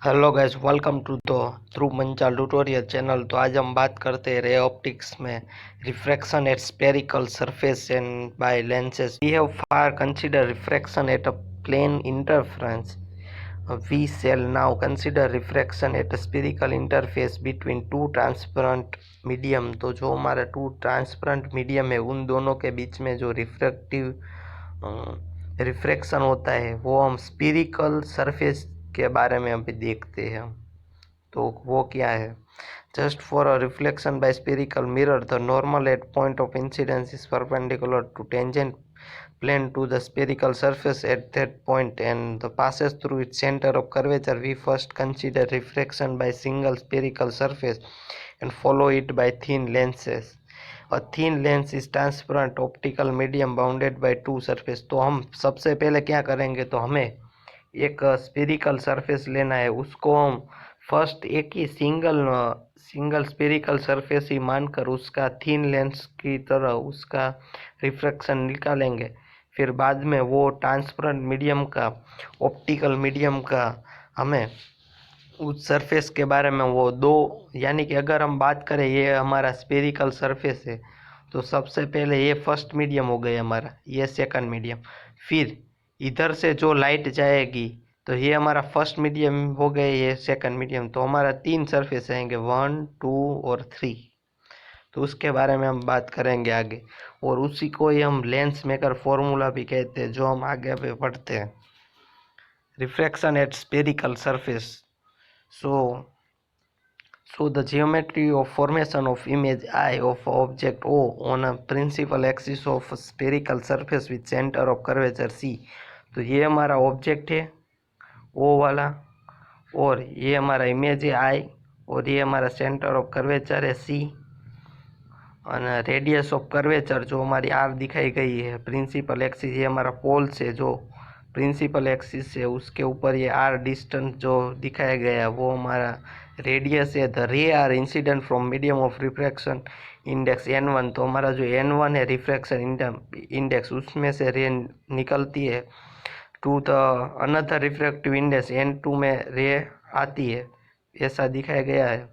Hello guys, welcome to the Dhruv Manchal tutorial channel. तो आज हम बात करते हैं रे ऑप्टिक्स में refraction at spherical surface and by lenses. We have far consider refraction at a plane interference. We shall now consider refraction at a spherical interface between two transparent medium. तो जो हमारा to transparent medium है उन दोनों के बीच में जो refraction होता है वो हम स्फेरिकल सरफेस के बारे में अभी देखते हैं। तो वो क्या है? Just for a reflection by spherical mirror the normal at point of incidence is perpendicular to tangent plane to the spherical surface at that point and passes through its center of curvature. We first consider refraction by single spherical surface and follow it by thin lenses. A thin lens is transparent optical medium bounded by two surface. तो हम सबसे पहले क्या करेंगे, तो हमें एक spherical surface लेना है, उसको हम फर्स्ट एक ही सिंगल स्फेरिकल सरफेस ही मानकर उसका थीन लेंस की तरह उसका रिफ्रैक्शन निकालेंगे। फिर बाद में वो ट्रांसपेरेंट मीडियम का ऑप्टिकल मीडियम का हमें उस सरफेस के बारे में वो दो, यानी कि अगर हम बात करें ये हमारा स्फेरिकल सरफेस है तो सबसे पहले ये फर्स्ट मीडियम हो गया हमारा, ये सेकंड मीडियम। फिर इधर से जो लाइट जाएगी तो ये हमारा फर्स्ट मीडियम हो गए, ये सेकंड मीडियम। तो हमारा तीन सरफेस आएंगे, 1 2 और 3। तो उसके बारे में हम बात करेंगे आगे, और उसी को ही हम लेंस मेकर फॉर्मूला भी कहते हैं, जो हम आगे पे पढ़ते हैं। Refraction at spherical surface. So the geometry of formation of image I of object O on a principal axis of spherical surface with center of curvature C। तो ये हमारा ऑब्जेक्ट है O वाला, और ये हमारा इमेज है I, और ये हमारा सेंटर ऑफ कर्वेचर है C, और रेडियस ऑफ कर्वेचर जो हमारी R दिखाई गई है। प्रिंसिपल एक्सिस ये हमारा पोल्स है, जो प्रिंसिपल एक्सिस है उसके ऊपर ये R डिस्टेंस जो दिखाया गया है वो हमारा रेडियस है। The ray are incident from medium of refraction index N1। तो हमारा जो N1 है रिफ्रैक्शन इंडेक्स, उसमें से रे निकलती है to the another refractive index N2 में रे आती है, ऐसा दिखाया गया है।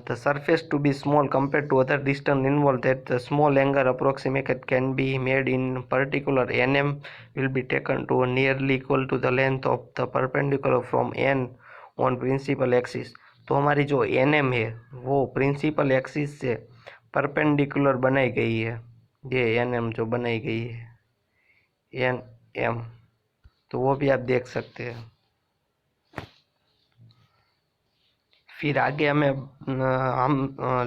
The surface to be small compared to other distance involved, that the small angle approximate can be made in particular Nm will be taken to nearly equal to the length of the perpendicular from N on principal axis। तो हमारी जो Nm है वो principal axis से perpendicular बनाई गई है, ये Nm जो बनाई गई है Nm, तो वो भी आप देख सकते हैं। फिर आगे हमें हम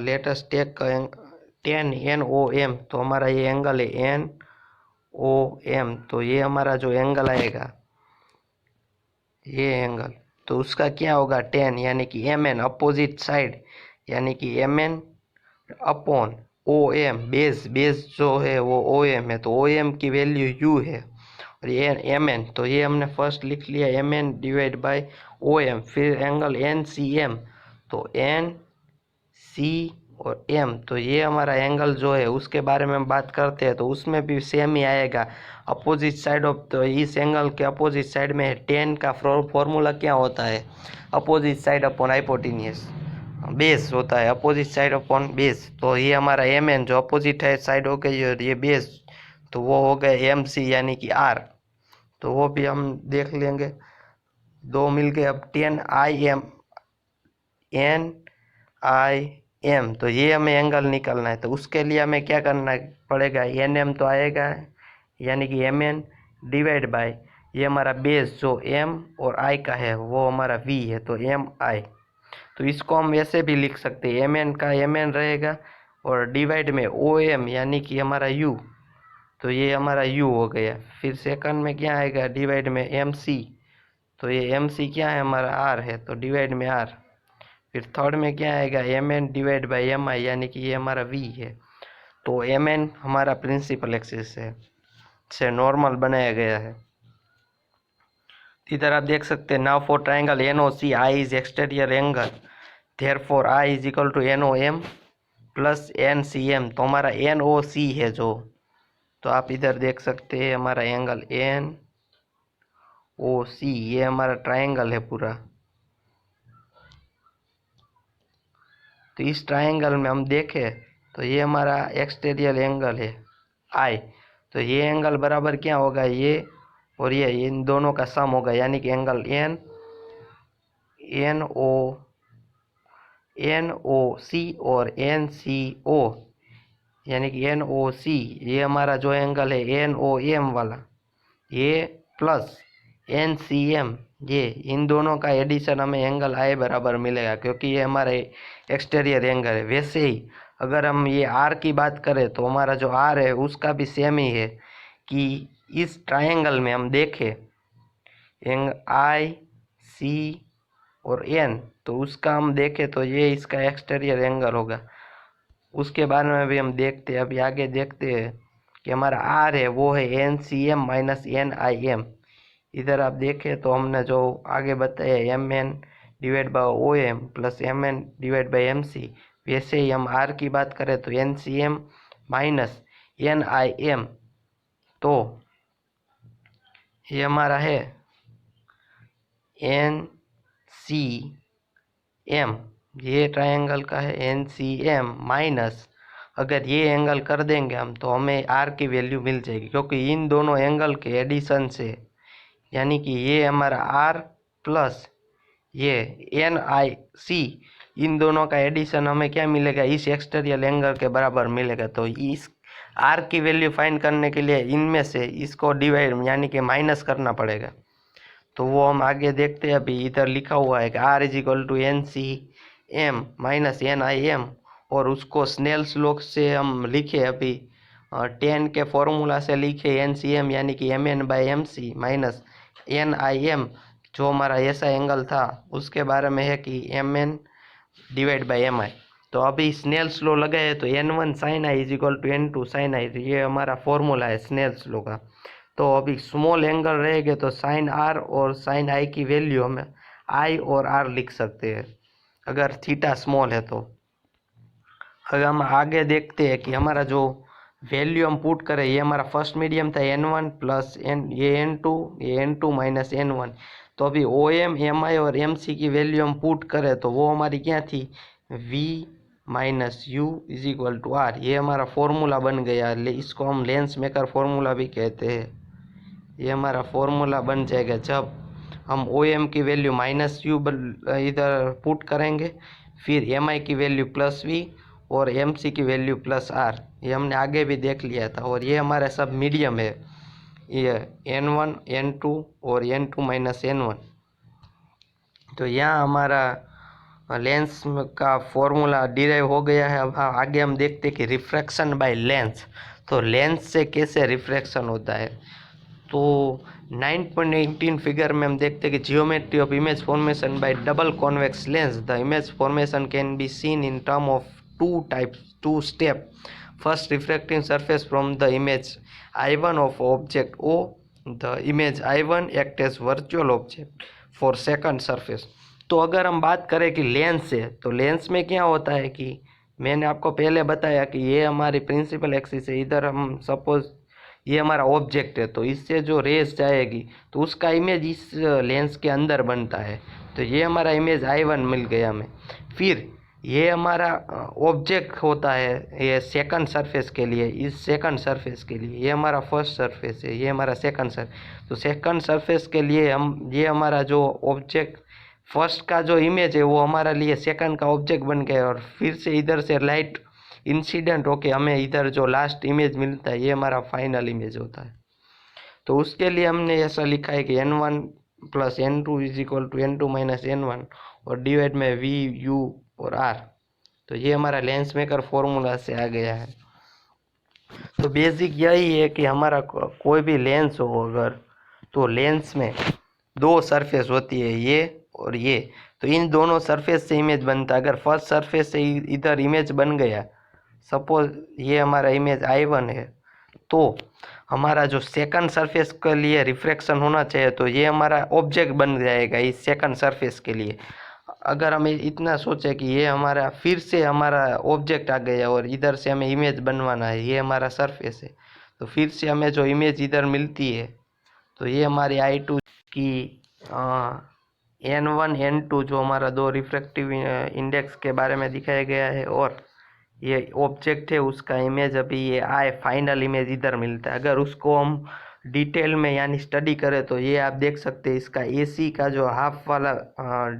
लेटेस्ट टेक 10 NOM। तो हमारा ये एंगल है NOM। तो ये हमारा जो एंगल आएगा ये एंगल, तो उसका क्या होगा 10, यानी कि MN अपोजिट साइड, यानी कि MN अपॉन OM। बेस जो है वो OM है, तो OM की वैल्यू U है, और ये MN, तो ये हमने फर्स्ट लिख लिया MN डिवाइड बाय OM। फिर एंगल NCM, तो N C और M, तो ये हमारा एंगल जो है उसके बारे में हम बात करते हैं, तो उसमें भी सेम ही आएगा। अपोजिट साइड ऑफ, तो इस एंगल के अपोजिट साइड में 10 का फॉर्मूला क्या होता है? Opposite side upon hypotenuse base होता है, अपोजिट साइड अपॉन बेस। तो ये हमारा MN जो अपोजिट है साइड हो गई, और ये बेस तो वो हो गए MC यानी कि R। तो वो भी हम देख लेंगे, दो मिल गए। अब 10 IM तो ये हमें एंगल निकालना है, तो उसके लिए हमें क्या करना पड़ेगा? NM तो आएगा, यानी कि MN डिवाइड बाय ये हमारा बेस जो M और I का है वो हमारा V है, तो MI। तो इसको हम ऐसे भी लिख सकते हैं, MN का MN रहेगा और डिवाइड में OM यानी कि हमारा U, तो ये हमारा U हो गया। फिर सेकंड में क्या आएगा? डिवाइड में MC, तो ये MC क्या है? हमारा R है, तो डिवाइड में R। फिर थर्ड में क्या आएगा? MN डिवाइड बाई MI, यानी कि ये हमारा V है। तो MN हमारा प्रिंसिपल एक्सिस है, से नॉर्मल बनाया गया है। इधर आप देख सकते हैं, now for triangle NOC I is exterior angle, therefore I is equal to NOM plus NCM। तो हमारा NOC है जो, तो आप इधर देख सकते हैं हमारा एंगल NOC, ये हमारा ट्राइंगल है पूरा, तो इस ट्रायंगल में हम देखें तो ये हमारा एक्सटीरियर एंगल है आई, तो ये एंगल बराबर क्या होगा, ये और ये इन दोनों का सम होगा, यानी कि एंगल एन ओ सी और एन सी ओ, यानी कि एन ओ सी, ये हमारा जो एंगल है एन ओ एम वाला, ये प्लस एन सी एम, ये इन दोनों का एडिशन हमें एंगल आई बराबर मिलेगा, क्योंकि ये हमारे एक्सटीरियर एंगल है। वैसे ही अगर हम ये आर की बात करें तो हमारा जो आर है उसका भी सेम ही है कि इस ट्रायंगल में हम देखें एंगल आई सी और एन, तो उसका हम देखें तो ये इसका एक्सटीरियर एंगल होगा। उसके बारे में भी हम देखते हैं, अभी आगे देखते हैं कि हमारा आर है वो है N C M minus N I M. इधर आप देखें तो हमने जो आगे बताया M N divide by O M plus M N divide by M C, वैसे ही हम आर की बात करें तो N C M minus N I M, तो ये हमारा है एन सी एम, ये ट्रायंगल का है एन सी एम माइनस, अगर ये एंगल कर देंगे हम तो हमें आर की वैल्यू मिल जाएगी, क्योंकि इन दोनों एंगल के एडिशन से, यानी कि ये हमारा आर प्लस ये एन आई सी, इन दोनों का एडिशन हमें क्या मिलेगा, इस एक्सटीरियर एंगल के बराबर मिलेगा। तो इस आर की वैल्यू फाइंड करने के लिए इनमें से इसको डिवाइड यानी कि माइनस करना पड़ेगा, तो वो हम आगे देखते हैं। अभी इधर लिखा हुआ है कि R is equal to N C M minus N I M, और उसको स्नेल्स लॉ से हम लिखे अभी 10 के फॉर्मूला से लिखे एन सी एम यानी कि M N by M C minus N I M, जो हमारा ऐसा एंगल था उसके बारे में है कि M N divide by m i. तो अभी स्नेल्स लॉ लगाए तो n one sine i is equal to n two sine i, ये हमारा फॉर्मूला है स्नेल्स लॉ का। तो अभी स्मॉल एंगल रहेंगे तो साइन आर और साइन आई की वैल्यू हम आई और आर लिख सकते हैं अगर थीटा स्मॉल है तो। अगर हम आगे देखते हैं कि हमारा जो वैल्यू हम पुट करें, ये हमारा फर्स्ट मीडियम था एन वन प्लस एन, ये N two minus N one, तो अभी ओ एम एम आई और एम सी की वैल्यू हम पुट करें तो वो हमारी क्या थी, V minus U is equal to R, ये हमारा फॉर्मूला बन गया। इसको हम लेंस मेकर फॉर्मूला भी कहते हैं। ये हमारा फॉर्मूला बन जाएगा जब हम ओ एम की वैल्यू माइनस यू इधर पुट करेंगे, फिर एम आई की वैल्यू प्लस वी और एम सी की वैल्यू प्लस आर, ये हमने आगे भी देख लिया था। और ये हमारा सब मीडियम है, ये एन वन एन टू और N two minus N one. तो यहाँ हमारा लेंस का फॉर्मूला डिराइव हो गया है। अब आगे हम देखते हैं कि रिफ्रैक्शन बाय लेंस, तो लेंस से कैसे रिफ्रैक्शन होता है। तो 9.18 फिगर में हम देखते हैं कि geometry of image formation by double convex lens, the image formation can be seen in term of two step. First, refracting surface from the image I1 of object O, the image I1 act as virtual object for second surface. तो अगर हम बात करें कि lens है, तो lens में क्या होता है कि मैंने आपको पहले बताया कि ये हमारी प्रिंसिपल एक्सिस है, इधर हम सपोज ये हमारा ऑब्जेक्ट है, तो इससे जो रेस जाएगी तो उसका इमेज इस लेंस के अंदर बनता है। तो ये हमारा इमेज I1 मिल गया हमें। फिर ये हमारा ऑब्जेक्ट होता है ये सेकंड सरफेस के लिए, इस सेकंड सरफेस के लिए ये हमारा फर्स्ट सरफेस है, ये हमारा सेकंड सरफेस। तो सेकंड सरफेस के लिए हम ये हमारा जो ऑब्जेक्ट फर्स्ट का जो इमेज है वो हमारा लिए सेकंड का ऑब्जेक्ट बन गया, और फिर से इधर से लाइट इंसिडेंट होके हमें इधर जो लास्ट इमेज मिलता है ये हमारा फाइनल इमेज होता है। तो उसके लिए हमने ऐसा लिखा है कि n1 plus n2 is equal to n2 minus n1 और डिवाइड में v u और r। तो ये हमारा लेंस मेकर फॉर्मूला से आ गया है। तो बेसिक यही है कि हमारा कोई भी लेंस हो अगर, तो लेंस में दो सरफेस होती है ये और ये, तो इन दोनों सरफेस से इमेज बनता है। अगर फर्स्ट सरफेस से इधर इमेज बन गया, सपोज ये हमारा इमेज I1 है, तो हमारा जो सेकंड सरफेस के लिए रिफ्रैक्शन होना चाहिए तो ये हमारा ऑब्जेक्ट बन जाएगा इस सेकंड सरफेस के लिए। अगर हमें इतना सोचे कि ये हमारा फिर से हमारा ऑब्जेक्ट आ गया और इधर से हमें इमेज बनवाना है, ये हमारा सरफेस है, तो फिर से हमें जो इमेज इधर मिलती है तो ये हमारी I2 की N1 N2 जो हमारा दो रिफ्रैक्टिव इंडेक्स के बारे में दिखाया गया है, और ये ऑब्जेक्ट है उसका इमेज अभी ये आए फाइनल इमेज इधर मिलता है। अगर उसको हम डिटेल में यानी स्टडी करें तो ये आप देख सकते हैं, इसका एसी का जो हाफ वाला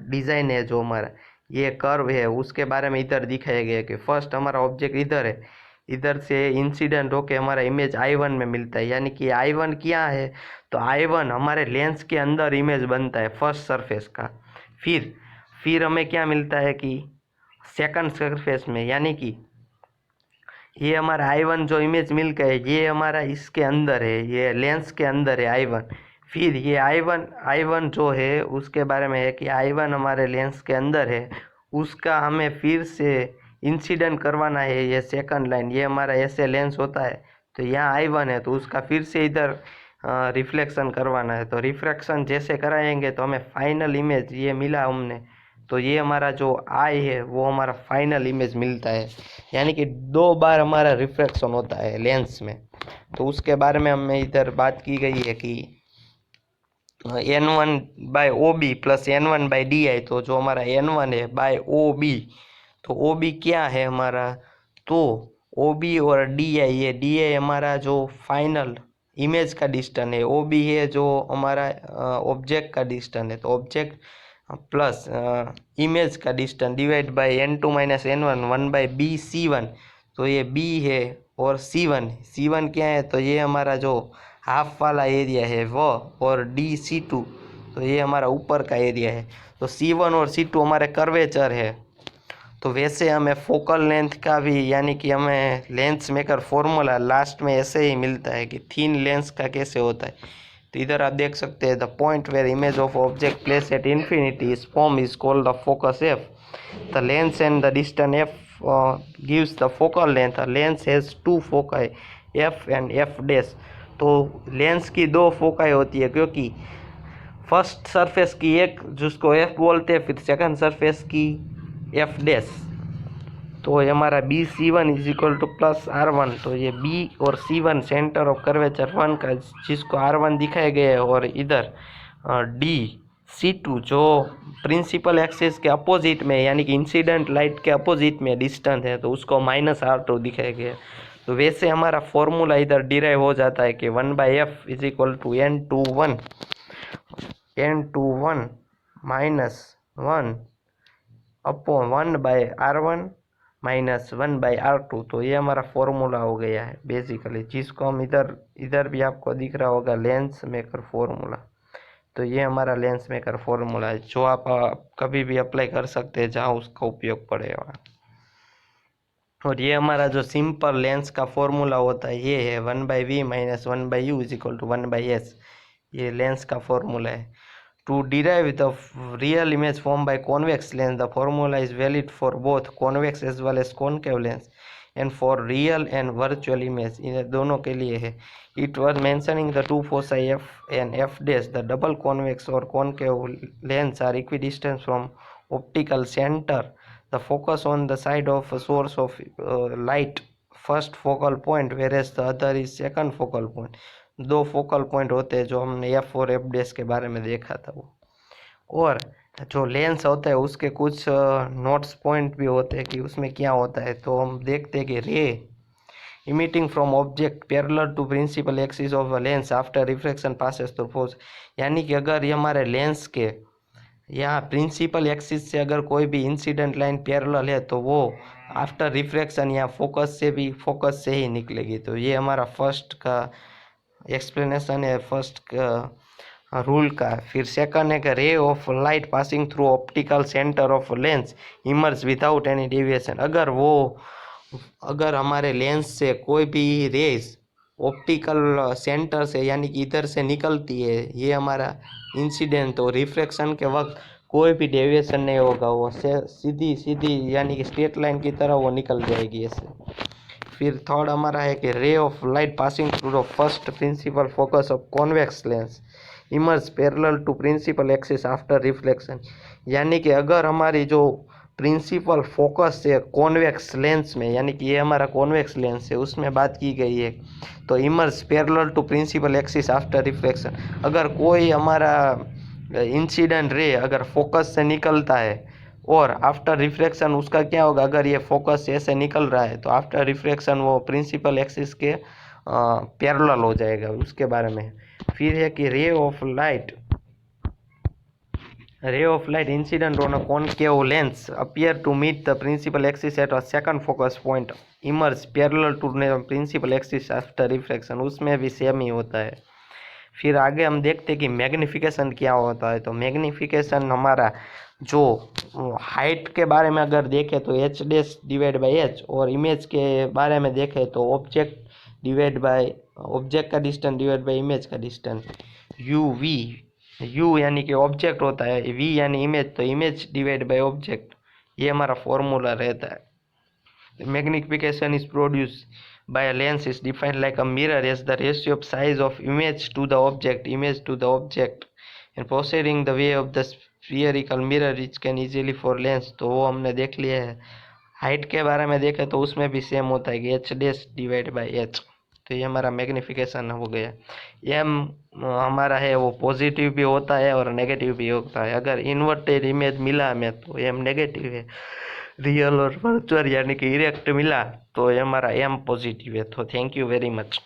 डिज़ाइन है, जो हमारा ये कर्व है, उसके बारे में इधर दिखाया गया है कि फर्स्ट हमारा ऑब्जेक्ट इधर है, इधर से इंसिडेंट होके हमारा इमेज I1 में मिलता है। यानी कि I1 क्या है, तो I1 हमारे लेंस के अंदर इमेज बनता है फर्स्ट सरफेस का। फिर हमें क्या मिलता है कि सेकंड सरफेस में, यानी कि ये हमारा I1 जो इमेज मिल गया है, ये हमारा इसके अंदर है, ये लेंस के अंदर है I1। फिर ये I1 जो है उसके बारे में है कि I1 हमारे लेंस के अंदर है, उसका हमें फिर से इंसिडेंट करवाना है। ये सेकंड लाइन, ये हमारा ऐसे लेंस होता है, तो यहाँ I1 है तो उसका फिर से इधर रिफ्लेक्शन करवाना है। तो रिफ्रैक्शन जैसे कराएंगे तो हमें फाइनल इमेज ये मिला हमने, तो ये हमारा जो आई है वो हमारा फाइनल इमेज मिलता है। यानी कि 2 बार हमारा रिफ्रैक्शन होता है लेंस में। तो उसके बारे में हमें इधर बात की गई है कि N1/OB प्लस N1/DI, तो जो हमारा N1 है बाय OB, तो OB क्या है हमारा, तो OB और DI, ये DI हमारा जो फाइनल इमेज का डिस्टेंस है, OB है जो हमारा ऑब्जेक्ट का डिस्टेंस है, तो ऑब्जेक्ट प्लस इमेज का distance divide by N2 - N1 1/BC1, तो ये B है, और C1 क्या है, तो ये हमारा जो हाफ वाला एरिया है वो, और DC2, तो ये हमारा ऊपर का एरिया है। तो C1 और C2 हमारे कर्वेचर है। तो वैसे हमें फोकल लेंथ का भी, यानी कि हमें लेंस मेकर फॉर्मूला लास्ट में ऐसे ही मिलता है कि थिन लेंस का कैसे होता है। तो इधर आप देख सकते हैं, the point where image of object place at infinity is form is called the focus F. The lens and the distance F gives the focal length. Lens has 2 foci, F and F dash. तो lens की 2 foci होती है, क्योंकि first surface की एक जिसको F बोलते हैं, फिर सेकंड सरफेस की एफ डैश। तो ये हमारा BC1 is equal two plus R1, तो ये B और C1 सेंटर ऑफ कर्वेचर 1 का, जिसको R1 दिखाया गया है, और इधर DC2 जो प्रिंसिपल एक्सिस के अपोजिट में, यानी कि इंसिडेंट लाइट के अपोजिट में डिस्टेंस है, तो उसको -R2 दिखाया गया है। तो वैसे हमारा फॉर्मूला इधर डिराइव हो जाता है कि 1/F is equal to N21 -1 upon 1/R1 -1/R2। तो ये हमारा फॉर्मूला हो गया है बेसिकली, जिसको हम इधर भी आपको दिख रहा होगा लेंस मेकर फॉर्मूला। तो ये हमारा लेंस मेकर फॉर्मूला है, जो आप कभी भी अप्लाई कर सकते हैं जहाँ उसका उपयोग पड़ेगा। और ये हमारा जो सिंपल लेंस का फॉर्मूला होता है ये है 1/V - 1/U is equal to 1/S। ये लेंस का फॉर्मूला है। To derive the real image formed by convex lens, the formula is valid for both convex as well as concave lens, and for real and virtual image, इन दोनों के लिए है। It was mentioning the two foci f and f dash. The double convex or concave lens are equidistant from optical center. The focus on the side of a source of light first focal point, whereas the other is second focal point. 2 focal point होते हैं, जो हमने F और F dash के बारे में देखा था वो। और जो लेंस होता है उसके कुछ नोट्स पॉइंट भी होते हैं कि उसमें क्या होता है। तो हम देखते हैं कि ray emitting from object parallel to principal axis of a lens after refraction passes through force. यानी कि अगर ये हमारे लेंस के यहाँ प्रिंसिपल एक्सिस से अगर कोई भी इंसिडेंट लाइन पैरेलल है, तो वो आफ्टर रिफ्रैक्शन या फोकस से ही निकलेगी। तो ये हमारा फर्स्ट का एक्सप्लेनेशन है, फर्स्ट रूल का। फिर सेकंड है कि ray of light passing through optical centre of lens emerge without any deviation. अगर हमारे लेंस से कोई भी रेज ऑप्टिकल सेंटर से, यानी कि इधर से निकलती है, ये हमारा इंसिडेंट, तो रिफ्रैक्शन के वक्त कोई भी डेविएशन नहीं होगा, वो सीधी यानी कि स्ट्रेट लाइन की तरह वो निकल जाएगी ऐसे। फिर थर्ड हमारा है कि ray of light passing through the first principal focus of convex lens emerge parallel to principal axis after reflection. यानी कि अगर हमारी जो प्रिंसिपल फोकस है कॉन्वेक्स लेंस में, यानी कि ये हमारा कॉन्वेक्स लेंस है, उसमें बात की गई है, तो emerge parallel to principal axis after reflection. अगर कोई हमारा इंसिडेंट रे अगर फोकस से निकलता है और आफ्टर रिफ्लेक्शन उसका क्या होगा, अगर ये फोकस से ऐसे निकल रहा है तो आफ्टर रिफ्लेक्शन वो प्रिंसिपल एक्सिस के पैरेलल हो जाएगा, उसके बारे में। फिर है कि ray of light incident on a concave lens appear to meet the principal axis at a second focus point emerge parallel to the principal axis after reflection, उसमें भी सेम ही होता है। फिर आगे हम देखते हैं कि मैग्निफिकेशन क्या होता है। तो मैग्निफिकेशन हमारा जो हाइट के बारे में अगर देखें तो H dash divide by H, और इमेज के बारे में देखें तो ऑब्जेक्ट का डिस्टेंस डिवाइड बाई इमेज का डिस्टेंस। यू यानी कि ऑब्जेक्ट होता है, वी यानी इमेज, तो इमेज डिवाइड बाई ऑब्जेक्ट, ये हमारा फॉर्मूला रहता है। Magnification is produce by a lens is defined like a mirror as the ratio of size of image to the object and proceeding the way of the spherical mirror which can easily for lens। तो वो हमने देख लिया है। Height के बारे में देखें तो उसमें भी सेम होता है कि H dash divide by H. तो ये हमारा मैग्निफिकेशन हो गया। एम हमारा है वो पॉजिटिव भी होता है और नेगेटिव भी होता है। अगर इन्वर्टेड इमेज मिला हमें तो एम नेगेटिव है, रियल और वर्चुअल यानी कि इरेक्ट मिला तो ये हमारा एम पॉजिटिव है। तो थैंक यू वेरी मच।